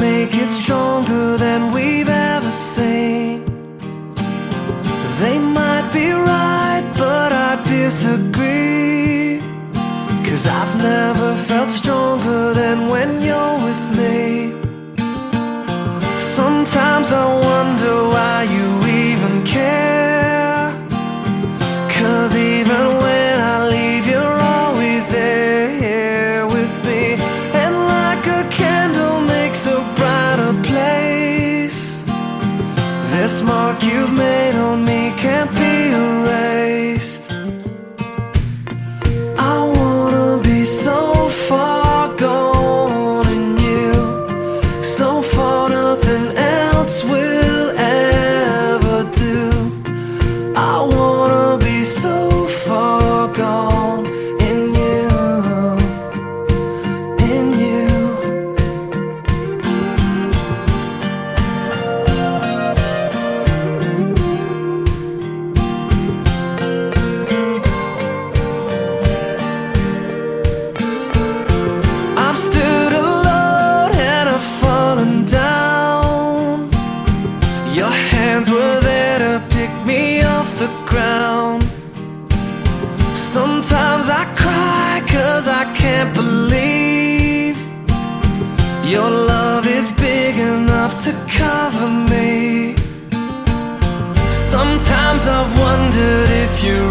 make it stronger than we've ever seen. They might be right, but I disagree. 'Cause I've never felt stronger than when you're with me. Sometimes I wonder why you even care. 'Cause even when I leave, you're always there with me. And like a candle makes a brighter place, this mark you've made on me can't be erased. I wanna be so far gone in you, so far nothing else will ever do. I wanna be so far gone in you, in you. I've stood alone and I've fallen down. Your hands were there to pick me off the ground. Sometimes I cry 'cause I can't believe your love is big enough to cover me. Sometimes I've wondered if you're